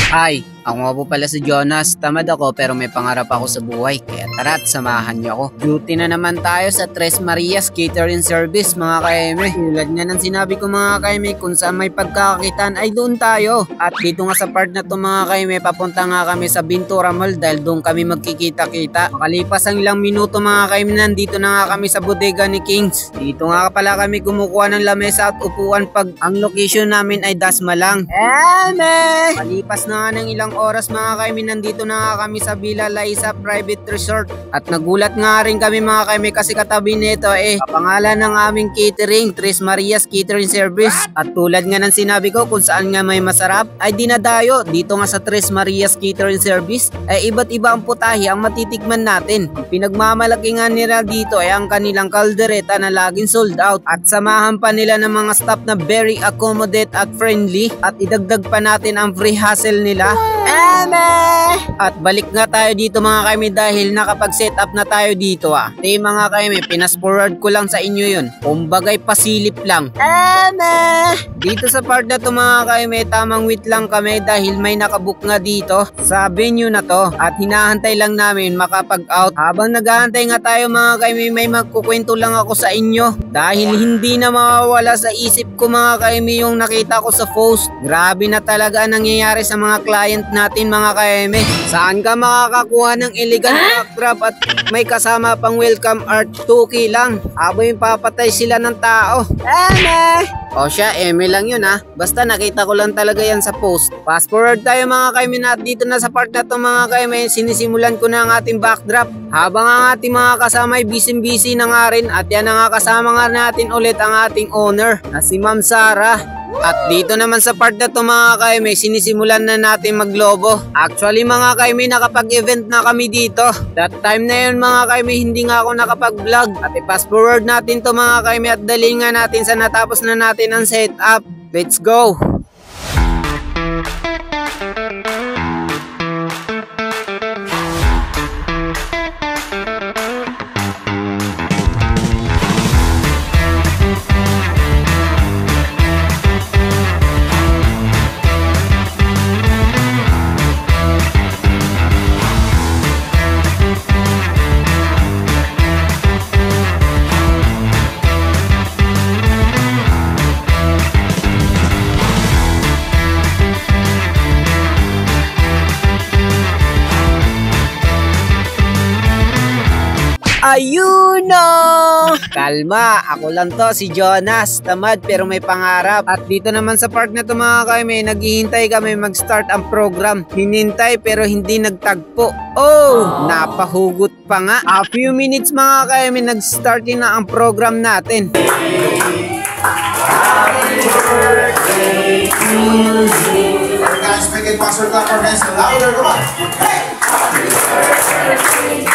Hi, ako nga po pala si Jonas. Tamad ako pero may pangarap ako sa buhay. Kaya tara't samahan niyo ako. Duty na naman tayo sa Tres Marias Catering Service mga kaeme. Tulad nga ng sinabi ko mga kaeme, kung saan may pagkakakitaan ay doon tayo. At dito nga sa part na to mga kaeme, papunta nga kami sa Bintura Mall dahil doon kami magkikita-kita. Makalipas ang ilang minuto mga kaeme, nandito na nga kami sa bodega ni Kings. Dito nga pala kami kumukuha ng lamesa at upuan pag ang location namin ay Dasma lang. Malipas na nga ng ilang oras mga kaimi, nandito na nga kami sa Villa Laisa Private Resort. At nagulat nga rin kami mga kaimi kasi katabi nito kapangalan ng aming catering, Tres Marias Catering Service. At tulad nga ng sinabi ko, kung saan nga may masarap ay dinadayo. Dito nga sa Tres Marias Catering Service ay iba't iba ang putahe ang matitikman natin. Ang pinagmamalaki nga nila dito ay ang kanilang kaldereta na laging sold out. At samahan pa nila ng mga staff na very accommodate at friendly. At idagdag pa natin ang free hassle nila. At balik nga tayo dito mga kaimi dahil nakapag-set up na tayo dito mga kaimi, pinas-forward ko lang sa inyo yun. Kumbagay pasilip lang. Dito sa part na to mga kaimi, tamang wait lang kami dahil may nakabook nga dito sa venue na to. At hinahantay lang namin makapag-out. Habang naghahantay nga tayo mga kaimi, may magkukwento lang ako sa inyo. Dahil hindi na mawawala sa isip ko mga kaimi yung nakita ko sa post. Grabe na talaga ang nangyayari sa mga client natin mga kaeme. Saan ka makakakuha ng elegant backdrop at may kasama pang welcome art, 2K lang. Aboy papatay sila ng tao. O siya, eme lang yun basta nakita ko lang talaga yan sa post. Fast forward tayo mga kaeme na at dito na sa part na to mga kaeme, sinisimulan ko na ang ating backdrop. Habang ang ating mga kasama ay busy na nga rin. At yan na nga kasama nga natin ulit ang ating owner na si Ma'am Sarah. At dito naman sa part na to mga kaime, sinisimulan na natin maglobo. Actually mga kaime, nakapag-event na kami dito. That time na yun mga kaime, hindi nga ako nakapag-vlog. At i-fast forward natin to mga kaime at dalhin nga natin sa natapos na natin ang setup. Let's go! Ayun no! Kalma, ako lang to, si Jonas. Tamad pero may pangarap. At dito naman sa part na to mga kaime, naghihintay kami mag-start ang program. Hinintay pero hindi nagtagpo. Napahugot pa nga. A few minutes mga kaime, nag-start na ang program natin. Happy birthday to you. Guys, make it faster, clap our hands louder, come on. Hey! Happy birthday to you.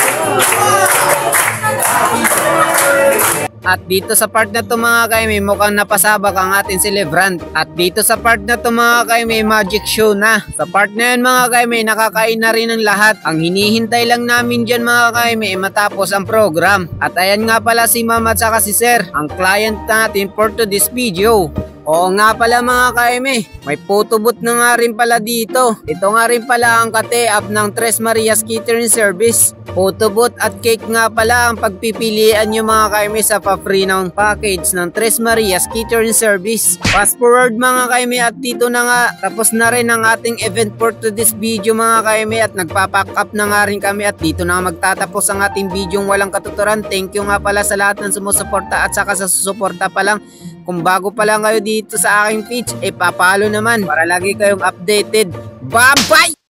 At dito sa part na to mga kaime, mukhang napasabak ang ating celebrant. At dito sa part na to mga kaime, magic show na. Sa part na yun mga kaime, nakakain na rin ang lahat. Ang hinihintay lang namin dyan mga kaime, matapos ang program. At ayan nga pala si ma'am at saka si sir, ang client natin for today's video. Oo nga pala mga kaime, may photobooth na nga rin pala dito. Ito nga rin pala ang kate-up ng Tres Marias Catering Service. Photobooth at cake nga pala ang pagpipilian nyo mga kaime sa pa-free ng package ng Tres Marias Catering Service. Fast forward mga kaime at dito na nga, tapos na rin ang ating event for today's video mga kaime. At nagpapack up na nga rin kami at dito na magtatapos ang ating video walang katuturan. Thank you nga pala sa lahat ng sumusuporta at saka sa susuporta pa lang. Kung bago pa lang kayo dito sa aking page, papalo naman para lagi kayong updated. Bye-bye!